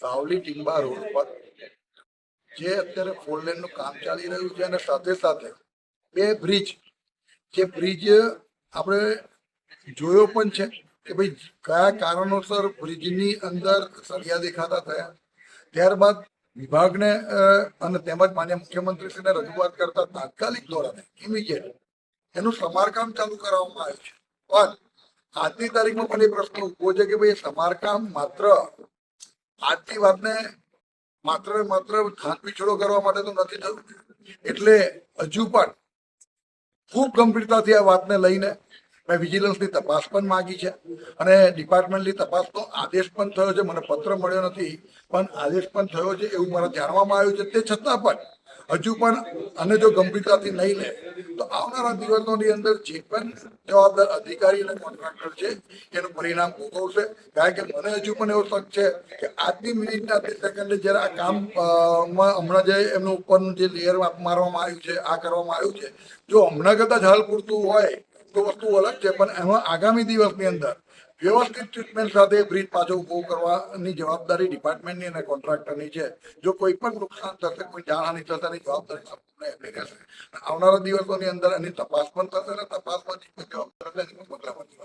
સાવલી ટીંબા road પર જે અત્યારે 4 લેનનું કામ ચાલી રહ્યું છે અને સાથે સાથે બે બ્રિજ, જે બ્રિજ આપણે જોયો પણ છે કે ભાઈ કયા કારણોસર બ્રિજની અંદર સળિયા દેખાતા થયા. ત્યારબાદ વિભાગને અને તેમજ માન્ય મુખ્યમંત્રીશ્રીને રજૂઆત કરતા તાત્કાલિક ધોરણે ઇમિડિયેટ એનું સમારકામ ચાલુ કરવામાં આવ્યું છે. પણ આજની તારીખમાં પણ એ પ્રશ્ન ઉભો છે કે ભાઈ સમારકામ માત્ર આજની વાતને માત્ર ખાત પીછડો કરવા માટે તો નથી થયું. એટલે હજુ પણ ખૂબ ગંભીરતાથી આ વાતને લઈને મેં વિજિલન્સની તપાસ પણ માંગી છે અને ડિપાર્ટમેન્ટની તપાસનો આદેશ પણ થયો છે. મને પત્ર મળ્યો નથી પણ આદેશ પણ થયો છે એવું મને જાણવામાં આવ્યું છે. તે છતાં પણ હજુ પણ આને જો ગંભીરતાથી નહીં લે તો આવનારા દિવસોની અંદર જે પણ જવાબદાર અધિકારી અને કોન્ટ્રાક્ટર છે એનું પરિણામ ભોગવશે. કારણ કે મને હજુ પણ એવો શક છે કે આજની મિનિટના 30 સેકન્ડે જ્યારે આ કામ હમણાં જે એમનું ઉપરનું જે લેયર મારવામાં આવ્યું છે, આ કરવામાં આવ્યું છે, જો હમણાં કદાચ હાલ પૂરતું હોય તો વસ્તુ અલગ છે. પણ એમાં આગામી દિવસની અંદર વ્યવસ્થિત ટ્રીટમેન્ટ સાથે બ્રિજ પાછો ઉભો કરવાની જવાબદારી ડિપાર્ટમેન્ટની અને કોન્ટ્રાક્ટરની છે. જો કોઈ પણ નુકસાન થશે, કોઈ જાનહાનિ થશે એની જવાબદારી સંપૂર્ણ એમની રહેશે. આવનારા દિવસોની અંદર એની તપાસ પણ થશે અને તપાસમાં જે જવાબદાર એની પણ બદલાવાની